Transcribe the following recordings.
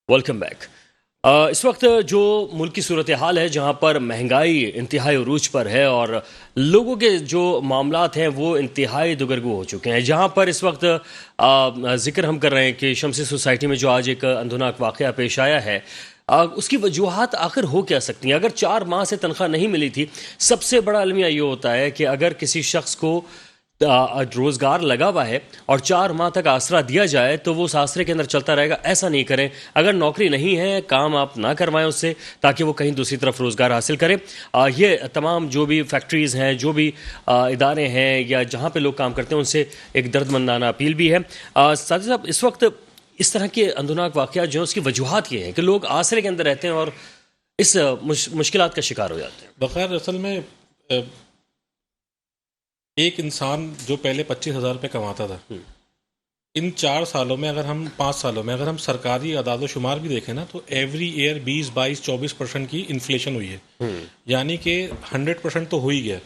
Welcome back. इस वक्त जो मुल्क की सूरत हाल है, जहाँ पर महंगाई इंतहाई उरूज पर है और लोगों के जो मामलात हैं वो इंतहाई दुगरगू हो चुके हैं। जहाँ पर इस वक्त जिक्र हम कर रहे हैं कि शमसी सोसाइटी में जो आज एक अंधुनाक वाक़या पेश आया है, उसकी वजूहात आखिर हो क्या सकती हैं? अगर 4 माह से तनख्वाह नहीं मिली थी, सबसे बड़ा अलमिया ये होता है कि अगर किसी शख्स को रोज़गार लगा हुआ है और 4 माह तक आसरा दिया जाए तो वो उस आसरे के अंदर चलता रहेगा। ऐसा नहीं करें। अगर नौकरी नहीं है, काम आप ना करवाएं उससे, ताकि वो कहीं दूसरी तरफ रोज़गार हासिल करें। ये तमाम जो भी फैक्ट्रीज़ हैं, जो भी इदारे हैं या जहाँ पे लोग काम करते हैं, उनसे एक दर्दमंदाना अपील भी है। साथ ही साथ इस वक्त इस तरह के अंधुनाक वाक़यात जो हैं उसकी वजूहात ये हैं कि लोग आसरे के अंदर रहते हैं और इस मुश्किलात का शिकार हो जाते हैं। बखैर असल में एक इंसान जो पहले 25,000 रुपये कमाता था, इन 4 सालों में अगर हम 5 सालों में अगर हम सरकारी अदाद शुमार भी देखें ना, तो एवरी ईयर 20-22-24% की इन्फ्लेशन हुई है। यानी कि 100% तो हो ही गया।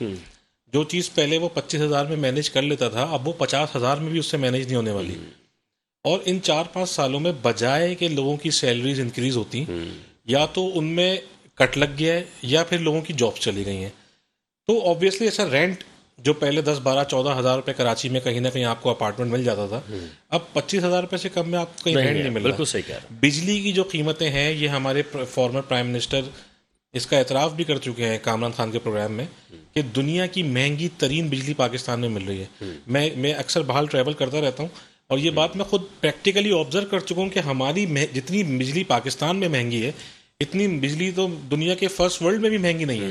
जो चीज़ पहले वो 25,000 में मैनेज कर लेता था, अब वो 50,000 में भी उससे मैनेज नहीं होने वाली। और इन 4-5 सालों में बजाय कि लोगों की सैलरीज इंक्रीज होती, या तो उनमें कट लग गया है या फिर लोगों की जॉब्स चली गई हैं। तो ऑब्वियसली ऐसा रेंट जो पहले 10-12-14 हज़ार रुपये कराची में कहीं ना कहीं आपको अपार्टमेंट मिल जाता था, अब 25,000 रुपये से कम में आपको कहीं रेंट नहीं मिल रहा। बिल्कुल सही कह रहा है। बिजली की जो कीमतें हैं, ये हमारे फॉर्मर प्राइम मिनिस्टर इसका एतराफ़ भी कर चुके हैं कामरान खान के प्रोग्राम में कि दुनिया की महंगी तरीन बिजली पाकिस्तान में मिल रही है। मैं अक्सर बाहर ट्रैवल करता रहता हूँ और ये बात मैं खुद प्रैक्टिकली ऑब्जर्व कर चुका हूँ कि हमारी जितनी बिजली पाकिस्तान में महंगी है, इतनी बिजली तो दुनिया के फर्स्ट वर्ल्ड में भी महंगी नहीं है।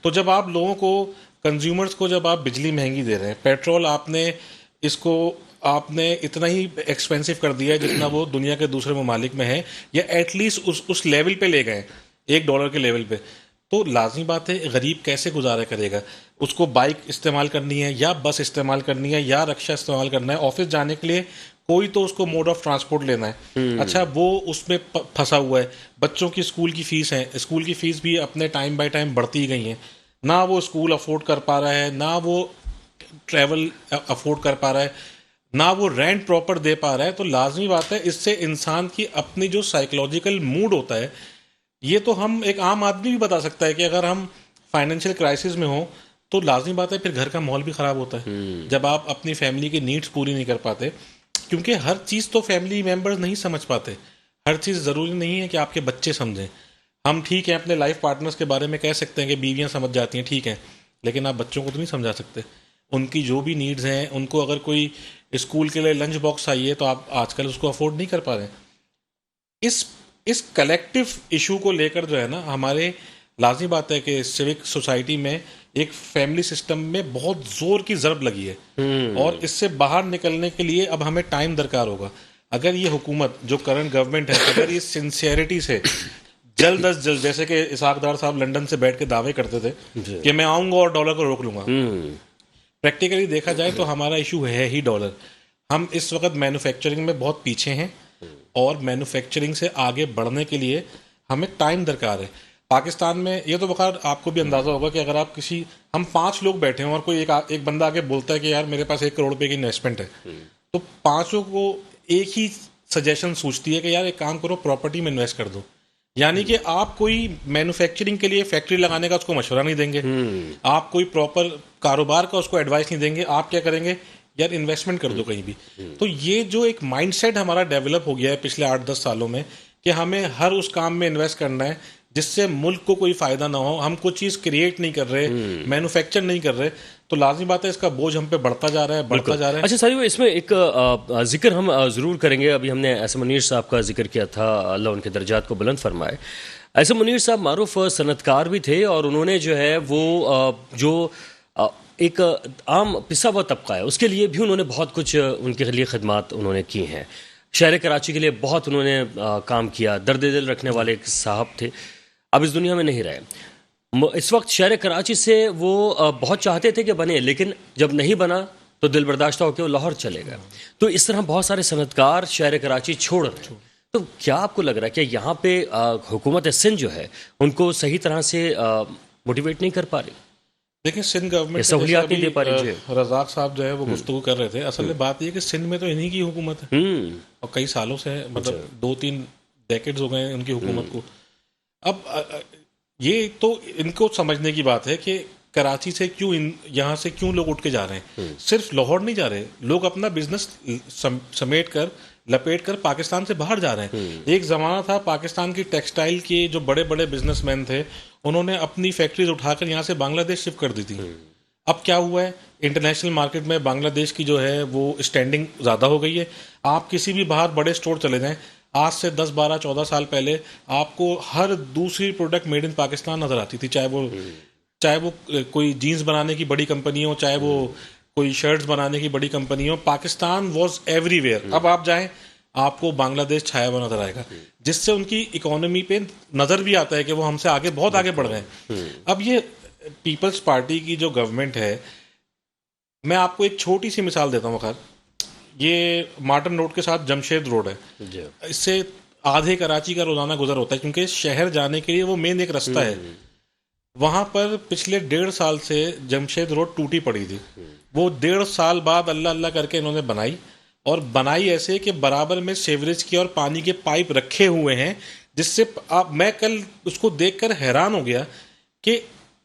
तो जब आप लोगों को, कंज्यूमर्स को, जब आप बिजली महंगी दे रहे हैं, पेट्रोल आपने इतना ही एक्सपेंसिव कर दिया है जितना वो दुनिया के दूसरे ममालिक में है, या एटलीस्ट उस लेवल पे ले गए, $1 के लेवल पे, तो लाजमी बात है गरीब कैसे गुजारा करेगा? उसको बाइक इस्तेमाल करनी है या बस इस्तेमाल करनी है या रक्षा इस्तेमाल करना है, ऑफिस जाने के लिए कोई तो उसको मोड ऑफ ट्रांसपोर्ट लेना है। अच्छा, वो उसमें फंसा हुआ है। बच्चों की स्कूल की फीस है, स्कूल की फीस भी अपने टाइम बाय टाइम बढ़ती गई हैं। ना वो स्कूल अफोर्ड कर पा रहा है, ना वो ट्रैवल अफोर्ड कर पा रहा है, ना वो रेंट प्रॉपर दे पा रहा है। तो लाजमी बात है इससे इंसान की अपनी जो साइकोलॉजिकल मूड होता है, ये तो हम एक आम आदमी भी बता सकता है कि अगर हम फाइनेंशियल क्राइसिस में हो तो लाजमी बात है फिर घर का माहौल भी ख़राब होता है। जब आप अपनी फैमिली की नीड्स पूरी नहीं कर पाते, क्योंकि हर चीज़ तो फैमिली मेम्बर्स नहीं समझ पाते। हर चीज़ ज़रूरी नहीं है कि आपके बच्चे समझें। हम ठीक है अपने लाइफ पार्टनर्स के बारे में कह सकते हैं कि बीवियां समझ जाती हैं, ठीक है, लेकिन आप बच्चों को तो नहीं समझा सकते। उनकी जो भी नीड्स हैं, उनको अगर कोई स्कूल के लिए लंच बॉक्स चाहिए तो आप आजकल उसको अफोर्ड नहीं कर पा रहे हैं। इस कलेक्टिव इशू को लेकर जो है ना, हमारे लाजमी बात है कि सिविक सोसाइटी में एक फैमिली सिस्टम में बहुत जोर की ज़रब लगी है और इससे बाहर निकलने के लिए अब हमें टाइम दरकार होगा। अगर ये हुकूमत, जो करंट गवर्नमेंट है, अगर ये सिंसियरिटी से जल्द अज जल्द, जैसे कि इसाकदार साहब लंदन से बैठ के दावे करते थे कि मैं आऊंगा और डॉलर को रोक लूंगा, प्रैक्टिकली देखा जाए तो हमारा इशू है ही डॉलर। हम इस वक्त मैन्युफैक्चरिंग में बहुत पीछे हैं और मैन्युफैक्चरिंग से आगे बढ़ने के लिए हमें टाइम दरकार है। पाकिस्तान में ये तो बखैर आपको भी अंदाज़ा होगा कि अगर आप हम 5 लोग बैठे हैं और कोई एक बंदा आके बोलता है कि यार मेरे पास 1 करोड़ रुपए की इन्वेस्टमेंट है, तो 5 को एक ही सजेशन सूझती है कि यार एक काम करो, प्रॉपर्टी में इन्वेस्ट कर दो। यानी कि आप कोई मैन्युफैक्चरिंग के लिए फैक्ट्री लगाने का उसको मशवरा नहीं देंगे, आप कोई प्रॉपर कारोबार का उसको एडवाइस नहीं देंगे। आप क्या करेंगे, यार इन्वेस्टमेंट कर दो कहीं भी। तो ये जो एक माइंडसेट हमारा डेवलप हो गया है पिछले 8-10 सालों में कि हमें हर उस काम में इन्वेस्ट करना है जिससे मुल्क को कोई फायदा ना हो, हम कुछ चीज़ क्रिएट नहीं कर रहे, मैन्युफैक्चर नहीं कर रहे, तो लाजमी बात है इसका बोझ हम पे बढ़ता जा रहा है, बढ़ता जा रहा है। अच्छा साहिब, इसमें एक जिक्र हम ज़रूर करेंगे। अभी हमने ऐसे मुनीर साहब का जिक्र किया था, अल्लाह उनके दर्जात को बुलंद फरमाए। ऐसे मुनीर साहब मारूफ सनतकार भी थे और उन्होंने जो है वो एक आम पिसा हुआ तबका है, उसके लिए भी उन्होंने बहुत कुछ उनके लिए खदमात उन्होंने की हैं। शहर कराची के लिए बहुत उन्होंने काम किया। दर्द दिल रखने वाले एक साहब थे, अब इस दुनिया में नहीं रहे। इस वक्त शहर कराची से वो बहुत चाहते थे कि बने, लेकिन जब नहीं बना तो दिल बर्दाश्त होकर वो लाहौर चले गए। तो इस तरह बहुत सारे सनतकार शहर कराची छोड़ रहे हैं। तो क्या आपको लग रहा है कि यहाँ पे हुकूमत सिंध जो है उनको सही तरह से मोटिवेट नहीं कर पा रही? देखिए, सिंध गवर्नमेंट सहूलियात नहीं दे पा रही। रजाक साहब जो है वो गुफ्तगू कर रहे थे। असल में बात यह कि सिंध में तो इन्हीं की हुकूमत है और कई सालों से है, मतलब 2-3 डेकेड्स हो गए हैं उनकी हुकूमत को। अब ये तो इनको समझने की बात है कि कराची से क्यों यहाँ से क्यों लोग उठ के जा रहे हैं। सिर्फ लाहौर नहीं जा रहे, लोग अपना बिजनेस समेट कर लपेट कर पाकिस्तान से बाहर जा रहे हैं। एक ज़माना था पाकिस्तान की टेक्सटाइल के जो बड़े बड़े बिजनेसमैन थे, उन्होंने अपनी फैक्ट्रीज उठाकर यहाँ से बांग्लादेश शिफ्ट कर दी थी। अब क्या हुआ है, इंटरनेशनल मार्केट में बांग्लादेश की जो है वो स्टैंडिंग ज़्यादा हो गई है। आप किसी भी बाहर बड़े स्टोर चले जाएं, आज से 10, 12, 14 साल पहले आपको हर दूसरी प्रोडक्ट मेड इन पाकिस्तान नज़र आती थी, चाहे वो कोई जीन्स बनाने की बड़ी कंपनी हो, चाहे वो कोई शर्ट्स बनाने की बड़ी कंपनी हो, पाकिस्तान वॉज एवरीवेयर। अब आप जाएं, आपको बांग्लादेश छाया हुआ नजर आएगा, जिससे उनकी इकोनॉमी पे नजर भी आता है कि वो हमसे आगे बहुत आगे बढ़ गए हैं। अब ये पीपल्स पार्टी की जो गवर्नमेंट है, मैं आपको एक छोटी सी मिसाल देता हूँ। ये मार्टन रोड के साथ जमशेद रोड है, इससे आधे कराची का रोजाना गुजर होता है, क्योंकि शहर जाने के लिए वो मेन एक रास्ता है। वहां पर पिछले 1.5 साल से जमशेद रोड टूटी पड़ी थी। वो 1.5 साल बाद अल्लाह अल्लाह करके इन्होंने बनाई, और बनाई ऐसे कि बराबर में सीवरेज की और पानी के पाइप रखे हुए हैं, जिससे मैं कल उसको देखकर हैरान हो गया कि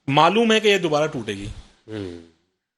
मालूम है कि ये दोबारा टूटेगी।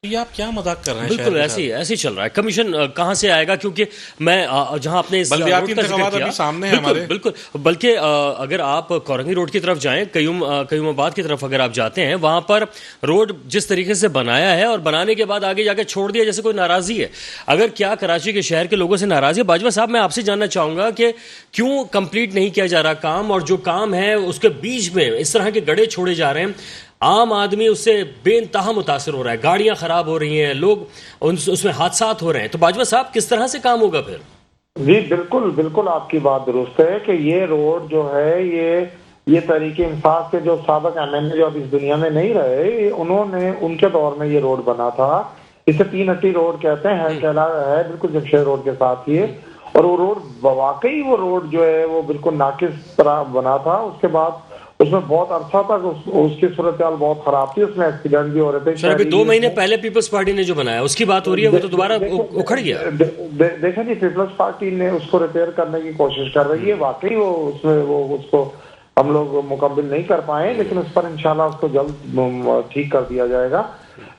ये आप क्या मजाक कर रहे हैं? बिल्कुल ऐसे ही चल रहा है। कमीशन कहाँ से आएगा? क्योंकि मैं जहाँ आपने इस बल्दियाती इंतखाबात अभी सामने है हमारे। बिल्कुल, बल्कि अगर आप कोरंगी रोड की तरफ जाएं, कयूमाबाद की तरफ अगर आप जाते हैं, वहाँ पर रोड जिस तरीके से बनाया है और बनाने के बाद आगे जाके छोड़ दिया जैसे कोई नाराज़ी है। अगर क्या कराची के शहर के लोगों से नाराज़ी है? बाजवा साहब, मैं आपसे जानना चाहूँगा कि क्यों कंप्लीट नहीं किया जा रहा काम, और जो काम है उसके बीच में इस तरह के गड्ढे छोड़े जा रहे हैं। आम आदमी उससे बेइंतहा मुतासर हो रहा है, गाड़ियां खराब हो रही हैं, लोग उसमें हादसात हो रहे हैं। तो बाजवा साहब, किस तरह से काम होगा फिर? जी बिल्कुल बिल्कुल, आपकी बात दुरुस्त है कि ये रोड जो है, ये तरीके इंसाफ के जो साबिक एमएनए जो अब इस दुनिया में नहीं रहे, उन्होंने उनके दौर में ये रोड बना था। इसे 3 हट्टी रोड कहते हैं, है बिल्कुल जमशेद रोड के साथ ही। और वो रोड वाकई वो रोड जो है वो बिल्कुल नाकिस तरह बना था। उसके बाद उसमें बहुत अरसा तक उसकी सूरत हाल बहुत खराब थी, उसमें एक्सीडेंट भी हो रहे थे। सर, अभी 2 महीने पहले पीपल्स पार्टी ने जो बनाया उसकी बात हो रही है, वो तो दोबारा उखड़ गया। देखा जी, पीपल्स पार्टी ने उसको रिपेयर करने की कोशिश कर रही है। वाकई वो उसमें वो उसको हम लोग मुकम्मल नहीं कर पाए, लेकिन उस पर इंशाल्लाह उसको जल्द ठीक कर दिया जाएगा।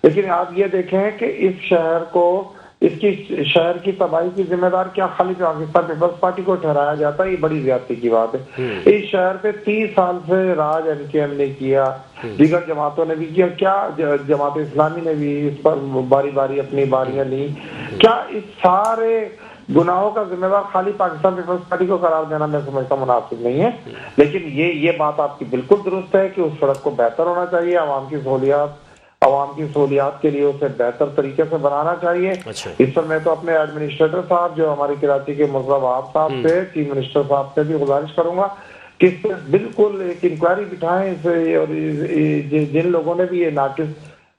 लेकिन आप ये देखें कि इस शहर को, इसकी शहर की तबाही की जिम्मेदार क्या खाली पाकिस्तान पीपल्स पार्टी को ठहराया जाता है? ये बड़ी ज्यादती की बात है। इस शहर पे 30 साल से राज एमकेएम ने किया, दीगर जमातों ने भी किया। क्या जमात इस्लामी ने भी इस पर बारी बारी अपनी बारियां ली? क्या इस सारे गुनाहों का जिम्मेदार खाली पाकिस्तान पीपल्स पार्टी को करार देना मैं समझता मुनासिब नहीं है। लेकिन ये बात आपकी बिल्कुल दुरुस्त है कि उस सड़क को बेहतर होना चाहिए। आवाम की सहूलियात के लिए उसे बेहतर तरीके से बनाना चाहिए। अच्छा। इस पर मैं तो अपने एडमिनिस्ट्रेटर साहब जो हमारे कराची के मुस्तफा वहाब साहब से, चीफ मिनिस्टर साहब से भी गुजारिश करूंगा कि इस पर बिल्कुल एक इंक्वायरी बिठाएं इसे, और जिन लोगों ने भी ये नाकिस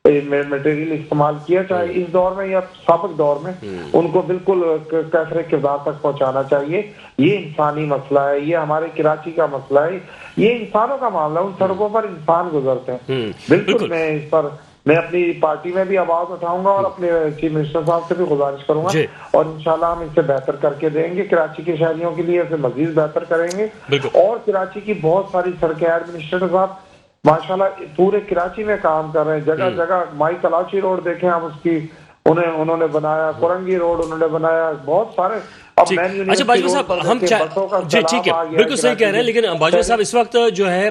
मटेरियल इस्तेमाल किया, चाहे इस दौर में या साबिक दौर में, उनको बिल्कुल कैफरे किरदार तक पहुंचाना चाहिए। ये इंसानी मसला है, ये हमारे कराची का मसला है, ये इंसानों का मामला है। उन सड़कों पर इंसान गुजरते हैं। बिल्कुल मैं इस पर अपनी पार्टी में भी आवाज उठाऊंगा और अपने चीफ मिनिस्टर साहब से भी गुजारिश करूंगा, और इंशाल्लाह हम इसे बेहतर करके देंगे कराची के शहरियों के लिए, इसे मजीद बेहतर करेंगे। और कराची की बहुत सारी सड़कें एडमिनिस्ट्रेटर साहब माशाल्लाह पूरे कराची में काम कर रहे हैं। जगह जगह माई कलाची रोड देखें आप, उसकी उन्होंने बनाया, कोरंगी रोड उन्होंने बनाया, बहुत सारे। अच्छा बाजवा साहब, हम जी ठीक है, बिल्कुल सही कह रहे हैं, लेकिन बाजवा साहब इस वक्त जो है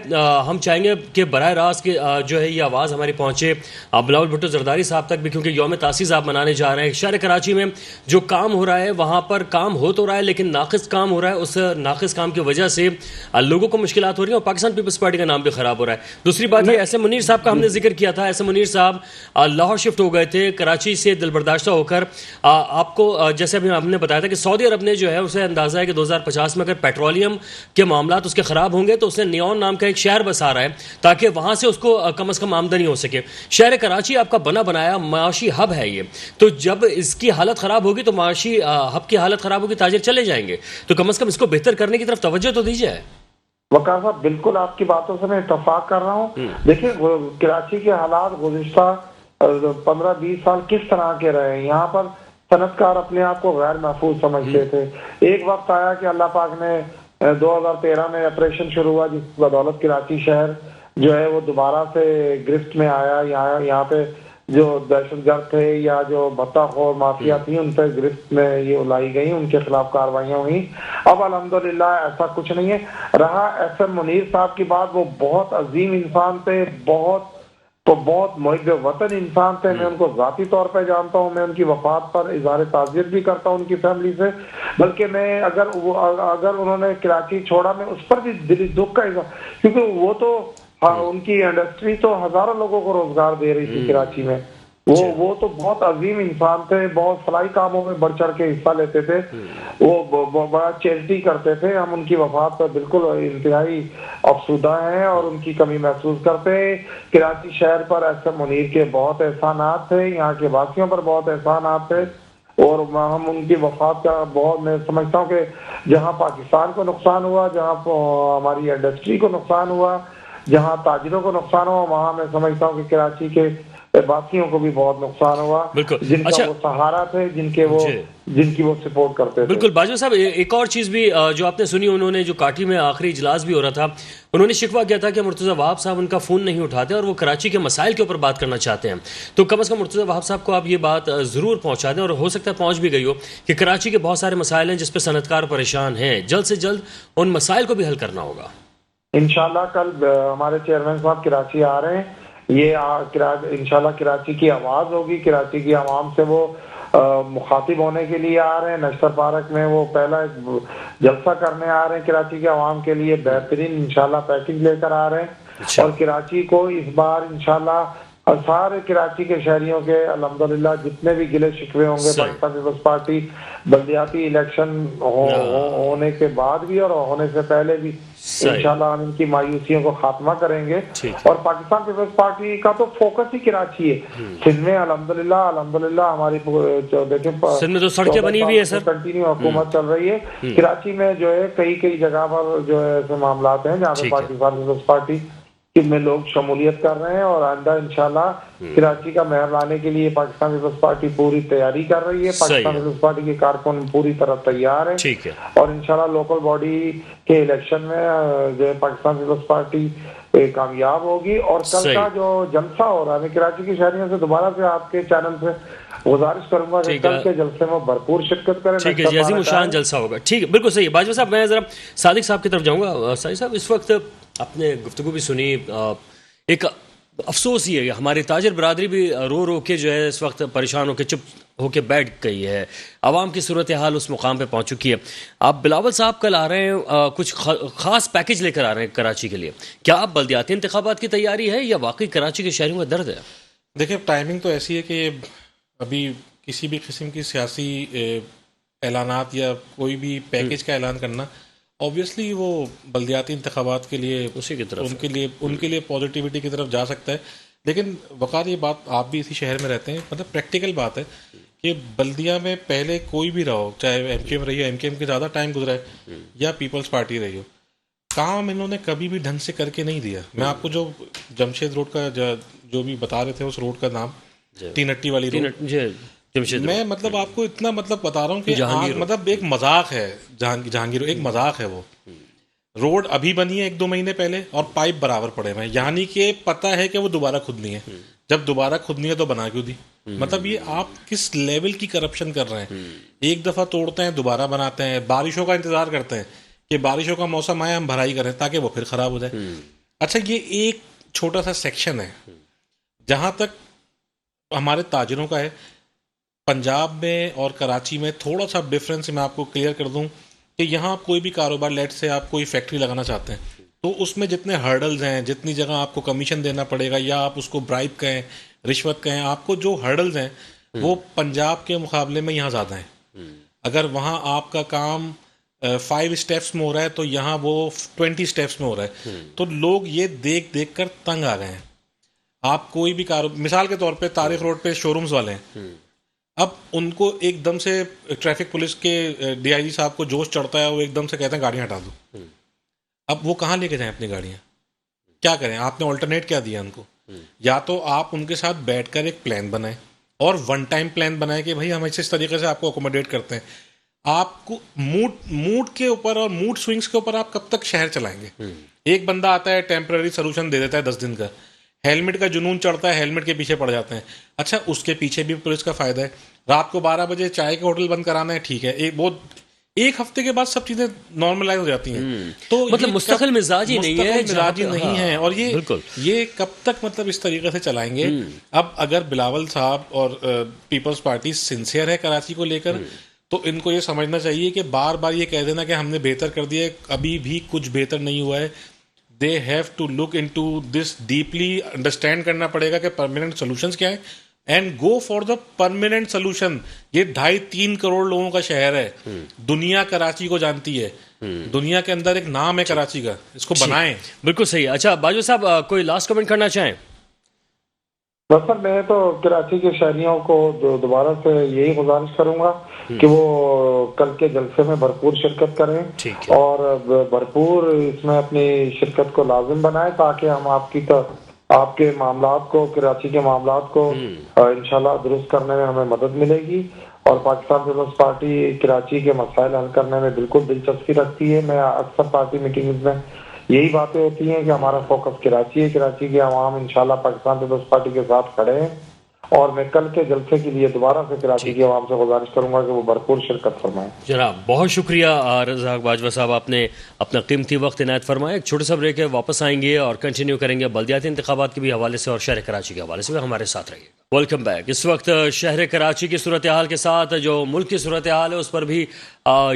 हम चाहेंगे कि बराह रास्त के जो है ये आवाज़ हमारी पहुंचे बिलावल भुट्टो जरदारी साहब तक भी, क्योंकि यौम तासीस आप मनाने जा रहे हैं। शहर कराची में जो काम हो रहा है वहाँ पर काम हो तो रहा है, लेकिन नाकिस काम हो रहा है। उस नाकिस काम की वजह से लोगों को मुश्किलात हो रही है और पाकिस्तान पीपल्स पार्टी का नाम भी खराब हो रहा है। दूसरी बात ये, एस एम मुनीर साहब का हमने जिक्र किया था। एस एम मुनीर साहब लाहौर शिफ्ट हो गए थे, कराची से दिलबर्दाश्ता होकर। आपको जैसे अभी हमने बताया था कि सऊदी अरब ने जो है उसे अंदाजा है कि 2050 में अगर पेट्रोलियम के मामलात उसके खराब होंगे तो उसने नियॉन नाम का एक शहर बसा रहा है ताकि वहां से उसको कम से कम आमदनी हो सके। शहर कराची आपका बना बनाया माशी हब है ये, तो जब इसकी हालत खराब होगी तो माशी हब की हालत खराब होगी, ताजिर चले जाएंगे। तो कम से कम इसको बेहतर करने की तरफ तवज्जो तो दीजिए। वकार साहब, बिल्कुल आपकी बातों से मैं इत्तफाक कर रहा हूँ। देखिए, कराची के हालात गुज़िश्ता 15-20 साल किस तरह के रहे हैं। यहाँ पर सनतकार अपने आप को गैर महफूज समझते थे। एक वक्त आया कि अल्लाह पाक ने 2013 में ऑपरेशन शुरू हुआ, जिसकी बदौलत कराची शहर जो है वो दोबारा से गिरफ्त में आया। यहाँ पे जो दहशतगर्द थे या जो भत्ताखोर माफिया थी, उन पर गिरफ्त में ये लाई गई, उनके खिलाफ कार्रवाइयां हुई। अब अल्हम्दुलिल्लाह ऐसा कुछ नहीं है रहा। एसएम मुनीर साहब की बात, वो बहुत अजीम इंसान थे, बहुत मुहिब वतन इंसान थे। मैं उनको जाती तौर पर जानता हूँ, मैं उनकी वफात पर इजहार ताज़ियत भी करता हूँ उनकी फैमिली से। बल्कि मैं अगर उन्होंने कराची छोड़ा, मैं उस पर भी दिली दुख का इजहार, क्योंकि वो तो उनकी इंडस्ट्री तो हजारों लोगों को रोजगार दे रही थी कराची में। वो तो बहुत अजीम इंसान थे, बहुत फलाई कामों में बढ़ चढ़ के हिस्सा लेते थे, वो बड़ा चैरिटी करते थे। हम उनकी वफात पर बिल्कुल इंतहाई अफसुदा हैं और उनकी कमी महसूस करते हैं। कराची शहर पर एसएम मुनीर के बहुत एहसानात थे, यहाँ के वासियों पर बहुत एहसानात थे, और हम उनकी वफात का बहुत, मैं समझता हूँ कि जहाँ पाकिस्तान को नुकसान हुआ, जहाँ हमारी इंडस्ट्री को नुकसान हुआ, जहाँ ताजिरों को नुकसान हुआ, वहाँ मैं समझता हूँ कि कराची के वासियों को भी बहुत नुकसान हुआ, जिनका अच्छा, वो सहारा थे, जिनकी वो सपोर्ट करते थे। बिल्कुल बाजवा साहब, एक और चीज़ भी जो आपने सुनी, उन्होंने जो काठी में आखिरी इजलास भी हो रहा था, उन्होंने शिकवा किया था कि मुर्तज़ा वहाब साहब उनका फ़ोन नहीं उठाते और वो कराची के मसाइल के ऊपर बात करना चाहते हैं। तो कम अज़ कम मुर्तज़ा वहाब साहब को आप ये बात ज़रूर पहुँचा दें, और हो सकता है पहुँच भी गई हो, कि कराची के बहुत सारे मसाइल हैं जिस पर सनतकार परेशान हैं, जल्द से जल्द उन मसाइल को भी हल करना होगा। इंशाल्लाह कल हमारे चेयरमैन साहब कराची आ रहे हैं, ये इंशाल्लाह कराची की आवाज होगी, कराची की आवाम से वो मुखातिब होने के लिए आ रहे हैं। नश्तर पार्क में वो पहला एक जलसा करने आ रहे हैं कराची के आवाम के लिए, बेहतरीन इंशाल्लाह पैकेज लेकर आ रहे हैं। और कराची को इस बार इंशाल्लाह सारे कराची के शहरियों के अल्हम्दुलिल्लाह जितने भी गिले शिकवे होंगे पाकिस्तान पीपल्स पार्टी बल्दियाती इलेक्शन होने के बाद भी और होने से पहले भी इंशाल्लाह हम इनकी मायूसियों को खात्मा करेंगे। और पाकिस्तान पीपल्स पार्टी का तो फोकस ही कराची है। सिंध में अल्हम्दुलिल्लाह हमारी देखें, सिंध में तो सड़कें बनी हुई है सर, कंटिन्यू हुकूमत चल रही है। कराची में जो है कई जगह पर जो है ऐसे मामला हैं जहाँ पे पाकिस्तान पीपल्स पार्टी में लोग शमूलियत कर रहे हैं, और आइंदा इंशाल्लाह कराची का महर लाने के लिए पाकिस्तान पीपल्स पार्टी पूरी तैयारी कर रही है। पाकिस्तान पीपल्स पार्टी के कारकुन पूरी तरह तैयार है, और इंशाल्लाह लोकल बॉडी के इलेक्शन में जो है पाकिस्तान पीपल्स पार्टी कामयाब होगी। और कल का जो जलसा हो रहा है, मैं कराची के शहरियों से दोबारा से आपके चैनल से गुजारिश करूंगा कि कल के जलसे में भरपूर शिरकत करें। ठीक है जी, अज़ीमुशान जलसा होगा। ठीक है, बिल्कुल सही है। बाजवा साहब, मैं जरा सादिक साहब की तरफ जाऊंगा। सादिक साहब, इस वक्त आपने गुफ्तगू भी सुनी, एक अफसोस ये है, हमारी ताजिर बरादरी भी रो रो के जो है इस वक्त परेशान होकर चुप होकर बैठ गई है, आवाम की सूरत हाल उस मुकाम पे पहुंच चुकी है। आप बिलावल साहब कल आ रहे हैं, कुछ खास पैकेज लेकर आ रहे हैं कराची के लिए, क्या आप बल्दियाती इंतखाबात की तैयारी है या वाकई कराची के शहरियों का दर्द है? देखिए, टाइमिंग तो ऐसी है कि अभी किसी भी किस्म की सियासी ऐलानात या कोई भी पैकेज का ऐलान करना ऑब्वियसली वो बल्दियाती इंतखाबात के लिए उसी की तरफ उनके लिए पॉजिटिविटी की तरफ जा सकता है। लेकिन वक़ार, ये बात, आप भी इसी शहर में रहते हैं, मतलब प्रैक्टिकल बात है कि बल्दिया में पहले कोई भी रहा हो, चाहे एमकेएम रही हो, एमकेएम के ज़्यादा टाइम गुजरा है, या पीपल्स पार्टी रही हो, काम इन्होंने कभी भी ढंग से करके नहीं दिया। मैं आपको जो जमशेद रोड का जो भी बता रहे थे, उस रोड का नाम तीनट्टी वाली रोड, मैं मतलब आपको इतना मतलब बता रहा हूँ कि मतलब एक मजाक है, जहांगीर एक मजाक है। वो रोड अभी बनी है 1-2 महीने पहले और पाइप बराबर पड़े हुए हैं, यानी कि पता है कि वो दोबारा खुदनी है। जब दोबारा खुदनी है तो बना क्यों दी? मतलब ये आप किस लेवल की करप्शन कर रहे हैं। एक दफा तोड़ते हैं, दोबारा बनाते हैं, बारिशों का इंतजार करते हैं कि बारिशों का मौसम आए हम भराई करें ताकि वो फिर खराब हो जाए। अच्छा, ये एक छोटा सा सेक्शन है जहां तक हमारे ताजिरों का है। पंजाब में और कराची में थोड़ा सा डिफरेंस मैं आपको क्लियर कर दूं कि यहाँ आप कोई भी कारोबार, लेट से आप कोई फैक्ट्री लगाना चाहते हैं, तो उसमें जितने हर्डल्स हैं, जितनी जगह आपको कमीशन देना पड़ेगा या आप उसको ब्राइब कहें, रिश्वत कहें, आपको जो हर्डल्स हैं वो पंजाब के मुकाबले में यहाँ ज़्यादा हैं। अगर वहाँ आपका काम 5 स्टेप्स में हो रहा है तो यहाँ वो 20 स्टेप्स में हो रहा है। तो लोग ये देख देख कर तंग आ गए हैं। आप कोई भी मिसाल के तौर पे तारिक रोड पे शोरूम्स वाले हैं, अब उनको एकदम से ट्रैफिक पुलिस के डीआईजी साहब को जोश चढ़ता है, वो एकदम से कहते हैं गाड़ियाँ हटा दो। अब वो कहाँ लेके जाएं अपनी गाड़ियाँ? क्या करें? आपने ऑल्टरनेट क्या दिया उनको? या तो आप उनके साथ बैठकर एक प्लान बनाएं और वन टाइम प्लान बनाएं कि भाई हम इस तरीके से आपको अकोमोडेट करते हैं। आपको मूड के ऊपर और मूड स्विंग्स के ऊपर आप कब तक शहर चलाएंगे? एक बंदा आता है, टेम्पररी सोल्यूशन दे देता है 10 दिन का, हेलमेट का जुनून चढ़ता है, हेलमेट के पीछे पड़ जाते हैं। अच्छा, उसके पीछे भी पुलिस का फायदा है। रात को 12 बजे चाय के होटल बंद कराना है, ठीक है, एक हफ्ते के बाद सब चीजें नॉर्मलाइज हो जाती हैं। तो मतलब मुस्तकिल मिजाजी नहीं है, मिजाजी नहीं हाँ, है। और बिल्कुल। ये कब तक मतलब इस तरीके से चलाएंगे? अब अगर बिलावल साहब और पीपल्स पार्टी सिंसियर है कराची को लेकर, तो इनको ये समझना चाहिए कि बार बार ये कह देना कि हमने बेहतर कर दिया, अभी भी कुछ बेहतर नहीं हुआ है। They have to look into this deeply, understand करना पड़ेगा कि परमानेंट सॉल्यूशंस क्या है, and go for the permanent solution. ये 2.5-3 करोड़ लोगों का शहर है, दुनिया कराची को जानती है, दुनिया के अंदर एक नाम है कराची का, इसको बनाएं। बिल्कुल सही। अच्छा बाजवा साहब, कोई लास्ट कमेंट करना चाहें? बस सर, मैं तो कराची के शहरियों को दोबारा से यही गुजारिश करूंगा कि वो कल के जलसे में भरपूर शिरकत करें और भरपूर इसमें अपनी शिरकत को लाजिम बनाएं, ताकि हम आपके मामलात को, कराची के मामलात को इंशाल्लाह दुरुस्त करने में हमें मदद मिलेगी। और पाकिस्तान पीपल्स पार्टी कराची के मसाइल हल करने में बिल्कुल दिलचस्पी रखती है। मैं अक्सर पार्टी मीटिंग्स में यही बातें होती हैं कि हमारा फोकस कराची है, कराची के अवाम इंशाल्लाह पाकिस्तान पीपल्स पार्टी के साथ खड़े हैं। और मैं कल के जलसे के लिए दोबारा से कराची के अवाम से गुजारिश करूंगा कि वो भरपूर शिरकत फरमाएं। जनाब बहुत शुक्रिया रज़ाक बाजवा साहब, आपने अपना कीमती वक्त इनायत फरमाया। एक छोटे सा ब्रेक है, वापस आएंगे और कंटिन्यू करेंगे बल्दियाती इंतखाबात के भी हवाले से और शहर कराची के हवाले से भी हमारे साथ रहिएगा। Welcome back. इस वक्त शहर कराची की सूरत हाल के साथ जो मुल्क की सूरत हाल है उस पर भी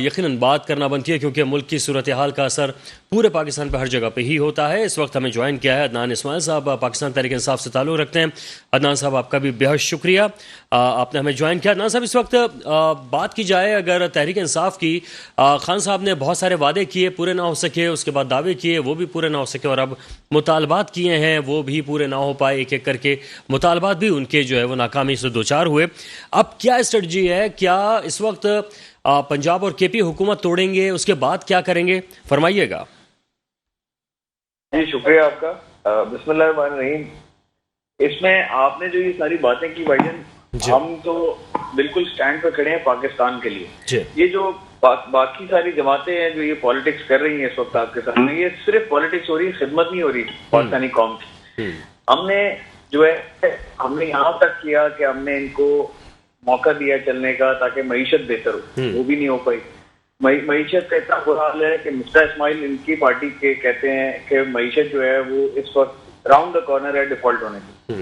यकीनन बात करना बनती है, क्योंकि मुल्क की सूरत हाल का असर पूरे पाकिस्तान पर हर जगह पे ही होता है। इस वक्त हमें ज्वाइन किया है अदनान इस्माइल साहब, पाकिस्तान तहरीक इंसाफ से ताल्लुक़ रखते हैं। अदनान साहब आपका भी बेहद शुक्रिया, आपने हमें ज्वाइन किया। अदनान साहब, इस वक्त बात की जाए अगर तहरीक इंसाफ की, खान साहब ने बहुत सारे वादे किए, पूरे ना हो सके, उसके बाद दावे किए, वो भी पूरे ना हो सके, और अब मुतालबात किए हैं, वो भी पूरे ना हो पाए। एक एक करके मुतालबात भी उनके जो है वो नाकामी से दो चार हुए। अब क्या स्ट्रेटजी है? क्या इस वक्त पंजाब और केपी हुकूमत तोड़ेंगे, उसके बाद क्या करेंगे? फरमाइएगा। जी शुक्रिया आपका। बिस्मिल्लाहिर्रहमानिर्रहीम। इसमें आपने जो ये सारी बातें की भाईजान, हम तो बिल्कुल स्टैंड पर खड़े हैं पाकिस्तान के लिए। ये जो बाकी सारी जमातें हैं जो ये पॉलिटिक्स कर रही हैं इस वक्त आपके सामने, ये सिर्फ पॉलिटिक्स हो रही है, खिदमत नहीं हो रही पाकिस्तानी कौम की। हमने जो है हमने यहाँ तक किया कि हमने इनको मौका दिया चलने का ताकि मईशत बेहतर हो, वो भी नहीं हो पाई। मईशत का इतना बुरा हाल है कि मिस्टर इस्माइल इनकी पार्टी के कहते हैं कि मईशत जो है वो इस वक्त राउंड द कॉर्नर है डिफॉल्ट होने की।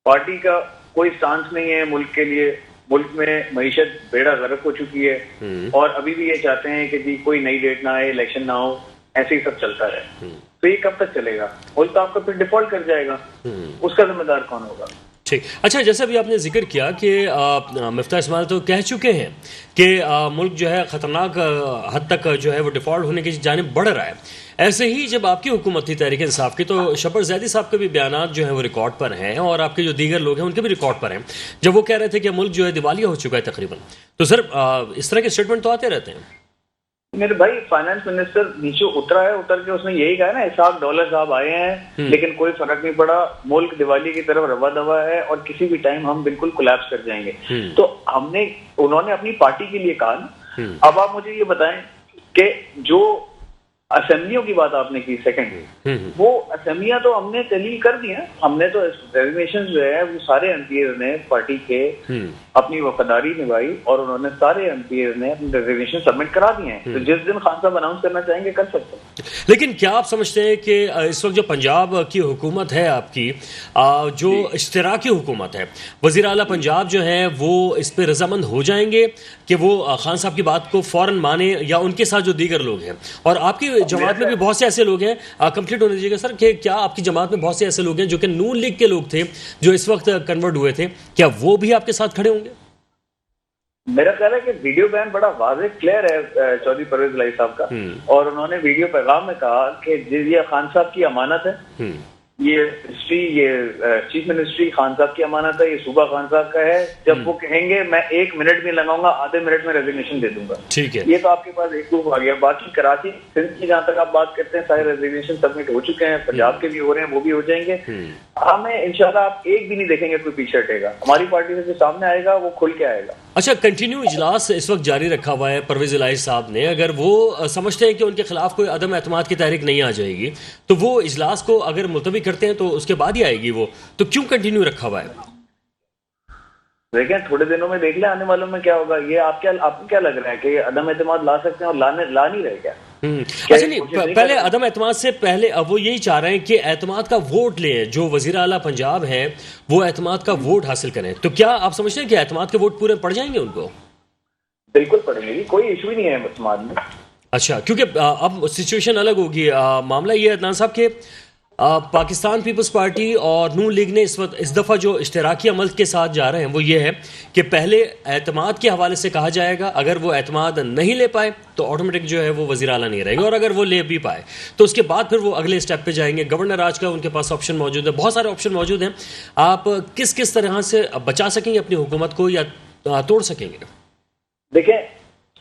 पार्टी का कोई स्टांस नहीं है मुल्क के लिए। मुल्क में मईशत बेड़ा गर्क हो चुकी है और अभी भी ये चाहते हैं कि जी कोई नई डेट ना आए, इलेक्शन ना हो, ऐसे ही सब चलता रहे। तो ये कब तक चलेगा? मुल्क आपका फिर डिफॉल्ट कर जाएगा, उसका जिम्मेदार कौन होगा? ठीक। अच्छा, जैसा भी आपने जिक्र किया कि मिफ्ता इस्माइल तो कह चुके हैं कि मुल्क जो है ख़तरनाक हद तक जो है वो डिफ़ॉल्ट होने की जानिब बढ़ रहा है। ऐसे ही जब आपकी हुकूमत थी तहरीक इंसाफ की, तो शबर जैदी साहब के भी बयानात जो हैं वो रिकॉर्ड पर हैं और आपके जो दीगर लोग हैं उनके भी रिकॉर्ड पर हैं, जब वो कह रहे थे कि मुल्क जो है दिवालिया हो चुका है तकरीबन। तो सर इस तरह के स्टेटमेंट तो आते रहते हैं। मेरे भाई फाइनेंस मिनिस्टर नीचे उतरा है, उतर के उसने यही कहा है ना, $1,000 साहब आए हैं लेकिन कोई फर्क नहीं पड़ा, मुल्क दिवाली की तरफ रवा दवा है और किसी भी टाइम हम बिल्कुल कोलैप्स कर जाएंगे। तो उन्होंने अपनी पार्टी के लिए कहा ना। अब आप मुझे ये बताएं कि जो असेंबलियों की बात आपने की सेकंड, वो असेंबलियां तो हमने तहलील कर दी हैं। हमने तो रेजिग्नेशन जो है वो सारे एमपीए ने पार्टी के अपनी वफादारी निभाई और उन्होंने सारे एमपीए ने अपने रेजिग्नेशन सबमिट करा दिए हैं। तो जिस दिन खान साहब अनाउंस करना चाहेंगे कर सकते हैं। लेकिन क्या आप समझते हैं कि इस वक्त जो पंजाब की हुकूमत है आपकी, जो इश्तराकी हुकूमत है, वज़ीर आला पंजाब जो है वो इस पर रजामंद हो जाएंगे कि वो खान साहब की बात को फौरन माने, या उनके साथ जो दीगर लोग हैं, और आपकी जमात में भी बहुत से ऐसे लोग हैं, कंप्लीट होने दीजिएगा सर, कि क्या आपकी जमात में बहुत से ऐसे लोग हैं जो कि नून लीग के लोग थे जो इस वक्त कन्वर्ट हुए थे, क्या वो भी आपके साथ खड़े होंगे? मेरा ख्याल है कि वीडियो बयान बड़ा वाज़ेह क्लियर है चौधरी परवेज इलाही साहब का, और उन्होंने वीडियो पैगाम में कहा कि ये खान साहब की अमानत है, ये चीफ मिनिस्ट्री खान साहब की अमानत है, ये सूबा खान साहब का है। जब वो कहेंगे मैं 1 मिनट भी लगाऊंगा, आधे मिनट में रेजिग्नेशन दे दूंगा। ठीक है, ये तो आपके पास एक प्रूफ आ गया। बाकी कराची सिंध की जहां तक आप बात करते हैं, सारे रेजिग्नेशन सबमिट हो चुके हैं, पंजाब के भी हो रहे हैं, वो भी हो जाएंगे। हमें इंशाल्लाह आप एक भी नहीं देखेंगे कोई पीछे हटेगा। हमारी पार्टी से जो सामने आएगा वो खुल के आएगा। अच्छा, कंटिन्यू इजलास इस वक्त जारी रखा हुआ है परवेज इलाही साहब ने। अगर वो समझते हैं कि उनके खिलाफ कोई अदम एतमाद की तहरीक नहीं आ जाएगी तो वो इजलास को अगर मुलतवी करते हैं तो उसके बाद ही आएगी वो, तो क्यों कंटिन्यू रखा हुआ है? देखें, थोड़े दिनों में देख ले आने वालों में क्या होगा। ये आपको क्या लग रहा है कि अदम एतमाद ला सकते हैं और ला नहीं रहे क्या? अच्छा नहीं, पहले अदम एतमाद से पहले अब वो यही चाह रहे हैं कि एतमाद का वोट लें, जो वजीर आला पंजाब है वो एतमाद का वोट हासिल करें। तो क्या आप समझते हैं कि एतमाद के वोट पूरे पड़ जाएंगे उनको? बिल्कुल पड़ेंगे, कोई इशू ही नहीं है एतमाद में। अच्छा, क्योंकि अब सिचुएशन अलग होगी। मामला ये है अदनान साहब के पाकिस्तान पीपल्स पार्टी और नून लीग ने इस दफ़ा जो इश्तराकी अमल के साथ जा रहे हैं वो ये है कि पहले एतमाद के हवाले से कहा जाएगा, अगर वो एतमाद नहीं ले पाए तो ऑटोमेटिक जो है वो वज़ीर आला नहीं रहेगा, और अगर वो ले भी पाए तो उसके बाद फिर वो अगले स्टेप पे जाएंगे। गवर्नर राज का उनके पास ऑप्शन मौजूद है, बहुत सारे ऑप्शन मौजूद हैं। आप किस किस तरह से बचा सकेंगे अपनी हुकूमत को या तोड़ सकेंगे? देखें,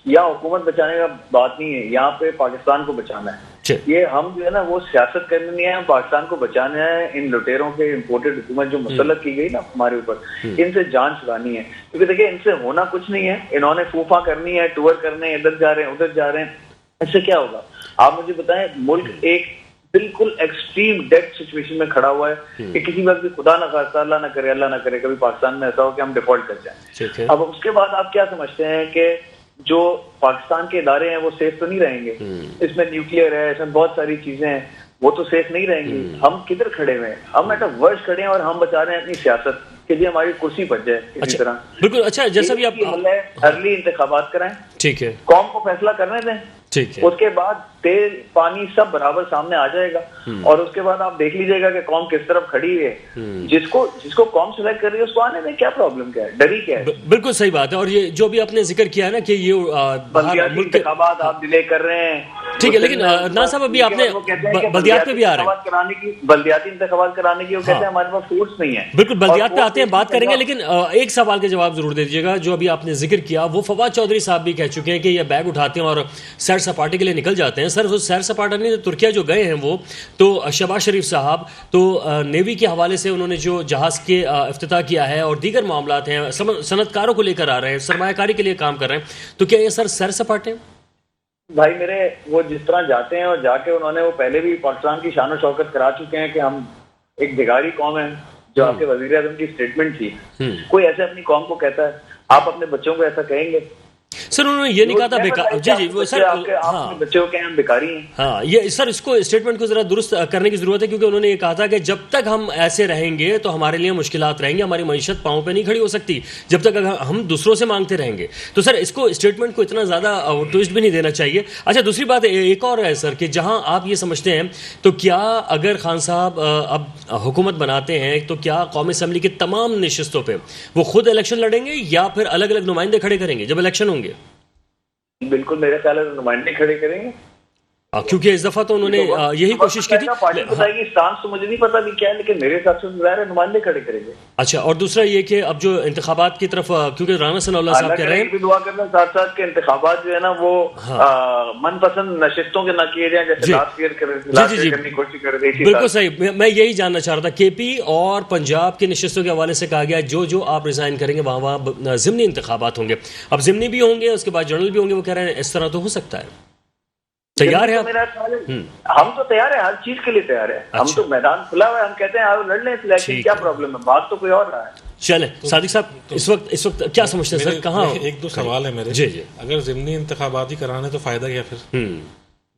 यहाँ हुकूमत बचाने का बात नहीं है, यहाँ पे पाकिस्तान को बचाना है। ये हम जो है ना वो सियासत करनी नहीं है, पाकिस्तान को बचाना है। इन लुटेरों के इम्पोर्टेड हुकूमत जो मुसल्लत की गई ना हमारे ऊपर, इनसे जान छुड़ानी है। क्योंकि देखिए, इनसे होना कुछ नहीं है। इन्होंने फूफा करनी है, टूर करने, इधर जा रहे हैं उधर जा रहे हैं, इससे क्या होगा? आप मुझे बताएं, मुल्क एक बिल्कुल एक्सट्रीम डेड सिचुएशन में खड़ा हुआ है कि किसी वक्त भी खुदा ना खास्ता, अल्लाह ना करे कभी पाकिस्तान में ऐसा हो कि हम डिफॉल्ट कर जाए। अब उसके बाद आप क्या समझते हैं कि जो पाकिस्तान के इदारे हैं वो सेफ तो नहीं रहेंगे? इसमें न्यूक्लियर है, इसमें बहुत सारी चीजें हैं, वो तो सेफ नहीं रहेंगी। हम किधर खड़े हुए हैं? हम एट वर्स्ट खड़े हैं और हम बचा रहे हैं अपनी सियासत के लिए हमारी कुर्सी बच जाए किसी तरह। बिल्कुल। अच्छा, जैसा भी आप अर्ली इंतखाबात कराएं, ठीक है, कौम को फैसला करने दें, ठीक है, उसके बाद तेल पानी सब बराबर सामने आ जाएगा और उसके बाद आप देख लीजिएगा कि कौम किस तरफ खड़ी है। जिसको कौम सिलेक्ट कर रही है उसको आने में क्या प्रॉब्लम, क्या है, डरी क्या है? बिल्कुल सही बात है। और ये जो भी आपने जिक्र किया है ना कि ये इंतखाबात आप डिले कर रहे हैं, ठीक है, लेकिन ना साहब अभी आपने बल्दियात पे भी आ रहे हैं, बल्दियाती इंतखाबात कराने की वो कहते हैं हमारे पास फोर्स नहीं है। बिल्कुल, बल्दियात पे आते हैं, बात करेंगे, लेकिन एक सवाल का जवाब जरूर दे दीजिएगा। जो अभी आपने जिक्र किया वो फवाद चौधरी साहब भी कह चुके हैं कि ये बैग उठाते हैं और सैर सपाटे के लिए निकल जाते हैं। सर, वो सैर सपाटा नहीं, तुर्किया जो गए हैं वो तो शहबाज शरीफ साहब तो नेवी के हवाले से उन्होंने जो जहाज के इफ्तिताह किया है और दीगर मामलात हैं, सनतकारों को लेकर आ रहे हैं, सरमायाकारी के लिए काम कर रहे हैं, तो क्या ये सर सैर सपाटे? भाई मेरे, वो जिस तरह जाते हैं और जाके उन्होंने वो पहले भी पाकिस्तान की शान और शौकत करा चुके हैं कि हम एक दिगारी कौम है। जो आपके वजीर आज़म की स्टेटमेंट थी, कोई ऐसे अपनी कौम को कहता है? आप अपने बच्चों को ऐसा कहेंगे? सर, उन्होंने ये नहीं कहा था बेकार। जी वो सर, हाँ, बच्चों के हम बेकारी हैं। हाँ, ये सर इसको स्टेटमेंट को जरा दुरुस्त करने की जरूरत है, क्योंकि उन्होंने ये कहा था कि जब तक हम ऐसे रहेंगे तो हमारे लिए मुश्किलात रहेंगी, हमारी मईशत पांव पे नहीं खड़ी हो सकती जब तक अगर हम दूसरों से मांगते रहेंगे। तो सर, इसको स्टेटमेंट को इतना ज्यादा ट्विस्ट भी नहीं देना चाहिए। अच्छा, दूसरी बात एक और है सर कि जहां आप ये समझते हैं तो क्या अगर खान साहब अब हुकूमत बनाते हैं तो क्या कौमी असम्बली की तमाम नशिस्तों पर वो खुद इलेक्शन लड़ेंगे या फिर अलग अलग नुमाइंदे खड़े करेंगे जब इलेक्शन होंगे? बिल्कुल, मेरे ख्याल है नुमाइंदे खड़े करेंगे, क्योंकि इस दफा तो उन्होंने यही कोशिश की थी। पार्टी बताएगी, स्टांस तो मुझे नहीं पता भी क्या है, लेकिन मेरे हिसाब से ज़ाहिर है नुमाइंदे खड़े करेंगे। अच्छा, और दूसरा ये कि अब जो इंतखाबात की तरफ, क्योंकि राना सनाउल्लाह साहब कह रहे हैं, दुआ करना साथ साथ के इंतखाबात जो है ना वो मनपसंद नशिस्तों के ना किए जाए, जैसे लास्ट ईयर करने की कोशिश कर रही थी। बिल्कुल सही, मैं यही जानना चाह रहा था। केपी और पंजाब की नशिस्तों के हवाले से कहा गया जो आप रिजाइन करेंगे वहाँ ज़िमनी इंतखाबात होंगे। अब ज़िमनी भी होंगे, उसके बाद जनरल भी होंगे। वो कह रहे हैं इस तरह तो हो सकता है। तैयार है आप? हम तो तैयार है, हर चीज के लिए तैयार है। हम तो मैदान खुला हुआ है, हम कहते हैं आओ लड़ लें इलेक्शन, क्या प्रॉब्लम है? बात तो कोई और रहा है। चले सादिक साहब, इस वक्त क्या समझते हैं सर? कहाँ एक दो सवाल है मेरे। जी। अगर ज़िमनी इंतखाबात ही कराने तो फायदा क्या फिर?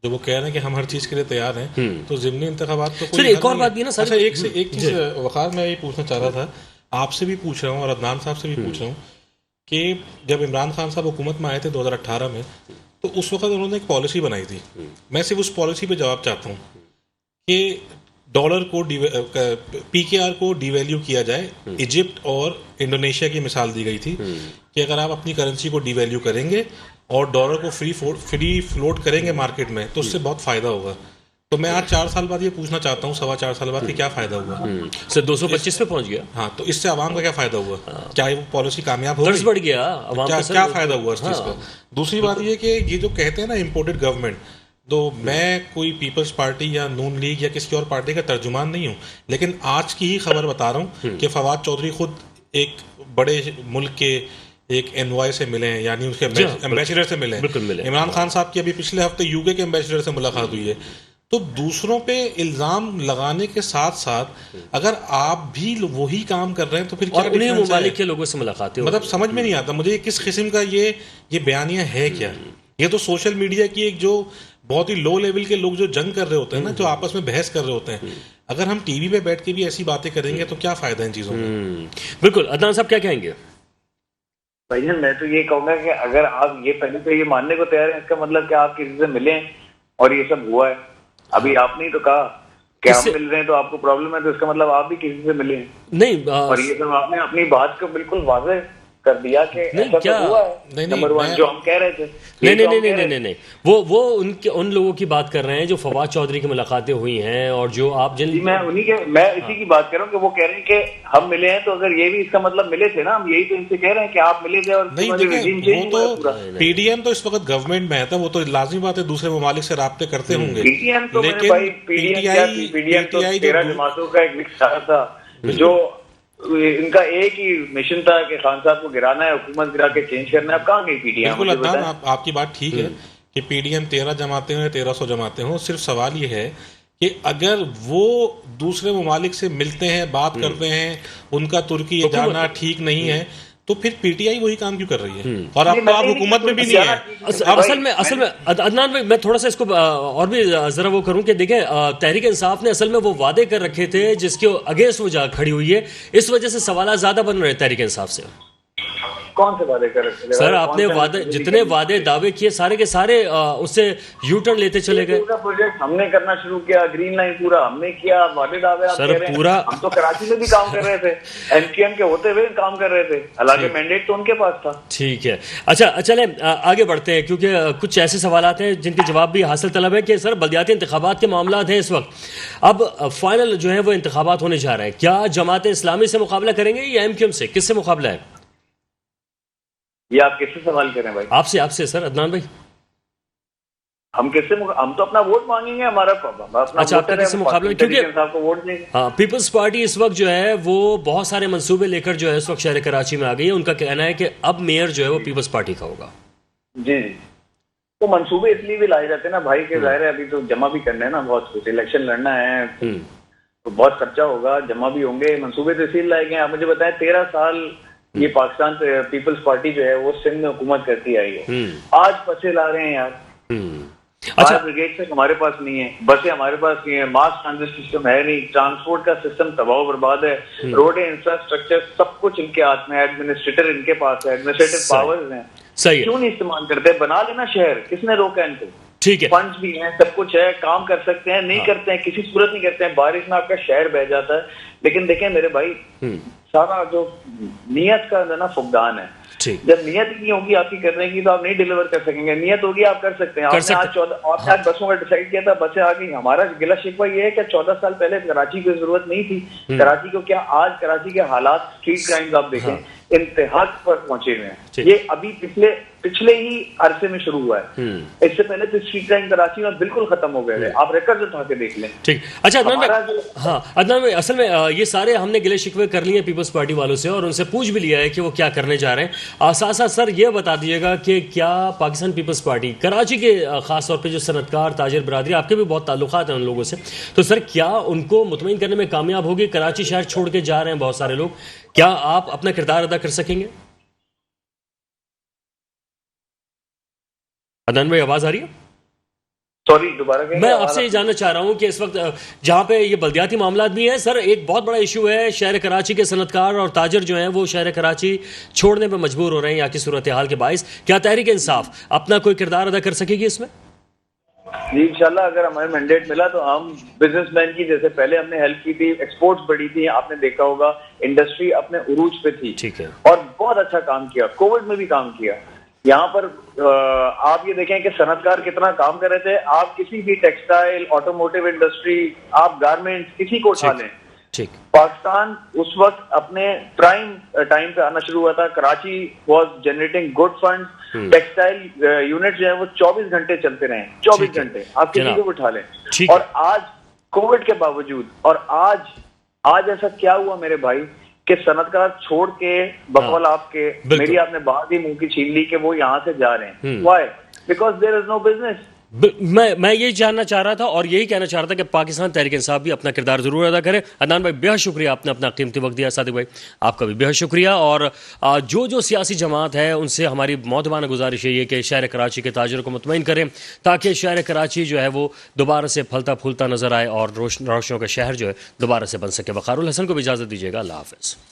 जो वो कह रहे हैं कि हम हर चीज के लिए तैयार हैं, तो ज़िमनी इंतखाबात तो कोई एक और बात भी ना सर, एक चीज वक़ार मैं ये पूछना चाह रहा था, आपसे भी पूछ रहा हूँ और अदनान साहब से भी पूछ रहा हूँ कि जब इमरान खान साहब हुकूमत में आए थे 2018 में, तो उस वक्त उन्होंने एक पॉलिसी बनाई थी। मैं सिर्फ उस पॉलिसी पे जवाब चाहता हूँ कि डॉलर को PKR को डिवैल्यू किया जाए। इजिप्ट और इंडोनेशिया की मिसाल दी गई थी कि अगर आप अपनी करेंसी को डिवैल्यू करेंगे और डॉलर को फ्री फ्लोट करेंगे मार्केट में तो उससे बहुत फायदा होगा। तो मैं आज 4 साल बाद ये पूछना चाहता हूँ, 4.25 साल बाद, कि क्या फायदा हुआ? सर 225 पे पहुंच गया। हाँ, तो इससे आवाम का क्या फायदा हुआ? क्या वो पॉलिसी कामयाब हो गई? बढ़ गया क्या फायदा हुआ इस चीज का? दूसरी बात ये कि ये जो कहते हैं ना इम्पोर्टेड गवर्नमेंट, तो मैं कोई पीपल्स पार्टी या नून लीग या किसी और पार्टी का तर्जुमान नहीं हूँ, लेकिन आज की ही खबर बता रहा हूँ कि फवाद चौधरी खुद एक बड़े मुल्क के एक एनवॉय से मिले हैं, यानी उसके जी हाँ, एम्बेसडर से मिले बिल्कुल मिले। हैं। इमरान खान साहब की अभी पिछले हफ्ते यूके के एम्बेसडर से मुलाकात हुई है। तो दूसरों पे इल्जाम लगाने के साथ साथ अगर आप भी वही काम कर रहे हैं तो फिर क्या और उन्हीं difference है? ममालिक के लोगों से मुलाकातें हो मतलब समझ में नहीं आता मुझे किस किस्म का ये बयानियां है क्या। ये तो सोशल मीडिया की एक जो बहुत ही लो लेवल के लोग जो जंग कर रहे होते हैं ना, जो आपस में बहस कर रहे होते हैं, अगर हम टीवी पे बैठ के भी ऐसी बातें करेंगे तो क्या फायदा इन चीजों में। बिल्कुल। अदनान साहब क्या कहेंगे? भाईजान मैं तो ये कहूंगा कि अगर आप ये पहले से ये मानने को तैयार हैं, इसका मतलब कि आप किसी से मिले हैं और ये सब हुआ है। अभी आपने ही तो कहा कि हम मिल रहे हैं तो आपको प्रॉब्लम है, तो इसका मतलब आप भी किसी से मिले हैं। नहीं और ये सब आपने अपनी बात को बिल्कुल वाज़ेह कर दिया कि नहीं, ऐसा क्या? तो हुआ है। नहीं, नंबर वन मैं- जो हम कह रहे थे, नहीं ये नहीं तो हम नहीं कह नहीं रहे नहीं नहीं वो उन लोगों की बात कर रहे हैं जो फवाद चौधरी की मुलाकातें हुई हैं और जो आप जी, मैं इसी की बात कर रहा हूँ कि वो कह रहे हैं कि हम मिले हैं, तो अगर ये भी इसका मतलब मिले थे ना, हम यही तो इनसे कह रहे हैं कि आप मिले थे और उसके नहीं बाद regime देखिए, change वो हुआ है पूरा। तो पीडीएम तो इस वक्त गवर्नमेंट में है, तो वो तो लाजमी बात है दूसरे ममालिक से राब्ते करते होंगे। पीटीएम तो मेरे लेकिन भाई पीडीएम तो PTI 13 जमातों का एक मिक्स था जो इनका एक ही मिशन था कि खान साहब को गिराना है, हुकूमत गिरा के चेंज करना है। अब कहाँ गई पीटीएम? बिल्कुल अदनान, आपकी बात ठीक है कि पीडीएम 13 जमाते हों या 1300 जमाते हों, सिर्फ सवाल ये है कि अगर वो दूसरे ममालिक से मिलते हैं, बात करते हैं, उनका तुर्की जाना ठीक नहीं है, तो फिर पीटीआई वही काम क्यों कर रही है? और अब तो आप हुकूमत में भी नहीं है। असल में अदनान भाई मैं थोड़ा सा इसको और भी जरा वो करूं कि देखें तहरीक इंसाफ ने असल में वो वादे कर रखे थे जिसके अगेंस्ट वो जा खड़ी हुई है, इस वजह से सवाल ज्यादा बन रहे हैं तहरीक इंसाफ से। कौन से वादे कर रखे थे? सर आपने जितने वादे दावे किए सारे के सारे उससे यू टर्न लेते चले गए। पूरा प्रोजेक्ट हमने करना शुरू किया, ग्रीन लाइन पूरा हमने किया, वादे दावे आप सर कह रहे हैं। पूरा हम तो कराची में भी काम कर रहे थे, एमक्यूएम के होते हुए काम कर रहे थे, हालांकि मैंडेट तो उनके पास था। ठीक है। अच्छा चले आगे बढ़ते हैं क्योंकि कुछ ऐसे सवाल हैं जिनके जवाब भी हासिल तलब है कि सर बल्दियाती इंतखाबात के मामला हैं इस वक्त, अब फाइनल जो है वो इंतखाबात होने जा रहे हैं, क्या जमात इस्लामी से मुकाबला करेंगे या एमक्यूएम से? किससे मुकाबला है? ये आप किससे सवाल करें भाई? आपसे सर अदनान भाई। हम तो अपना वोट मांगेंगे, हमारा अपना अच्छा, आपका किससे मुकाबला? क्योंकि साहब को वोट देंगे। हाँ, पीपल्स पार्टी इस वक्त जो है वो बहुत सारे मंसूबे लेकर जो है इस वक्त शहर कराची में आ गई है। उनका कहना है कि अब मेयर जो है वो पीपल्स पार्टी का होगा। जी तो मंसूबे इसलिए भी लाए जाते हैं ना भाई के, जाहिर है अभी तो जमा भी करना है ना, बहुत कुछ इलेक्शन लड़ना है तो बहुत खर्चा होगा, जमा भी होंगे। मंसूबे तो इसलिए लाए गए। आप मुझे बताएं 13 साल ये पाकिस्तान पीपल्स पार्टी जो है वो सिंध में हुकूमत करती आई है, आज बसें ला रहे हैं यार। अच्छा, ब्रिगेड से हमारे पास नहीं है, बसें हमारे पास नहीं है, मास ट्रांजिट सिस्टम है नहीं, ट्रांसपोर्ट का सिस्टम तबाह बर्बाद है, रोड इंफ्रास्ट्रक्चर सब कुछ इनके हाथ में है, एडमिनिस्ट्रेटर इनके पास है, एडमिनिस्ट्रेटिव पावर्स हैं। सही है, क्यों नहीं इस्तेमाल करते? बना लेना शहर, किसने रोका इनको? ठीक है, फंड्स भी हैं, सब कुछ है, काम कर सकते हैं, नहीं करते हैं, किसी सूरत नहीं करते हैं। बारिश में आपका शहर बह जाता है। लेकिन देखें मेरे भाई, सारा जो नियत का ना फुकदान है, जब नियत ही नहीं होगी आपकी करने की तो आप नहीं डिलीवर कर सकेंगे। नियत होगी आप कर सकते हैं। आपने आज 14 बसों का डिसाइड किया था, बसें आ गई। हमारा गिला शिकवा ये है कि 14 साल पहले कराची की जरूरत नहीं थी। कराची को क्या, आज कराची के हालात, स्ट्रीट क्राइम्स आप देखें इंतहा पर पहुंचे हुए हैं। ये अभी पिछले ही अरसे में शुरू हुआ है। इससे पहले तो स्ट्रीट क्राइम कराची में बिल्कुल खत्म हो गए थे। आप रिकॉर्ड उठा के देख लें। ठीक। अच्छा अदनान भाई, असल में ये सारे हमने गिले शिकवे कर लिए पीपल्स पार्टी वालों से और उनसे पूछ भी लिया है कि वो क्या करने जा रहे हैं। साथ साथ सर ये बता दीजिएगा कि क्या पाकिस्तान पीपल्स पार्टी कराची के खास तौर पे जो सनतकार ताजिर बरादरी, आपके भी बहुत ताल्लुकात हैं उन लोगों से, तो सर क्या उनको मुतमईन करने में कामयाब होगी? कराची शहर छोड़ के जा रहे हैं बहुत सारे लोग, क्या आप अपना किरदार अदा कर सकेंगे? अदनान भाई आवाज आ रही है? सॉरी, दोबारा मैं आपसे ये जानना चाह रहा हूं कि इस वक्त जहां पे ये बल्दियाती मामला भी है सर, एक बहुत बड़ा इशू है, शहर कराची के सनतकार और ताजर जो हैं वो शहर कराची छोड़ने पे मजबूर हो रहे हैं यहाँ की सूरत हाल के बाइस। क्या तहरीक इंसाफ अपना कोई किरदार अदा कर सकेगी इसमें? जी इंशाल्लाह, अगर हमें मैंडेट मिला तो हम बिजनेसमैन की, जैसे पहले हमने हेल्प की थी, एक्सपोर्ट्स बढ़ी थी, आपने देखा होगा, इंडस्ट्री अपने उरूज पे थी। ठीक है, और बहुत अच्छा काम किया, कोविड में भी काम किया। यहाँ पर आप ये देखें कि सनतकार कितना काम कर रहे थे। आप किसी भी टेक्सटाइल, ऑटोमोटिव इंडस्ट्री, आप गारमेंट्स, किसी को उठा लें, ठीक, पाकिस्तान उस वक्त अपने प्राइम टाइम पे आना शुरू हुआ था। Karachi was generating good fund. Textile unit जो है वो 24 घंटे चलते रहे, 24 घंटे, आप किसी को उठा लें। और आज कोविड के बावजूद, और आज ऐसा क्या हुआ मेरे भाई कि सनतकार छोड़ के बकौल आपके बिल्कुल। मेरी आपने बात ही मुंह की छीन ली कि वो यहाँ से जा रहे हैं। Why? Because there is no business. मैं यही जानना चाह रहा था और यही कहना चाह रहा था कि पाकिस्तान तहरीक इंसाफ भी अपना किरदार जरूर अदा करे। अदनान भाई बेहद शुक्रिया, आपने अपना कीमती वक्त दिया। सादिक भाई आपका भी बेहद शुक्रिया। और जो सियासी जमात है उनसे हमारी मौतबाना गुजारिश है कि शहर कराची के ताजरों को मुतमईन करें ताकि शहर कराची जो है वो दोबारा से फलता फूलता नजर आए और रोशनों का शहर जो है दोबारा से बन सके। वक़ारुल हसन को भी इजाज़त दीजिएगा। अल्लाह हाफ़िज़।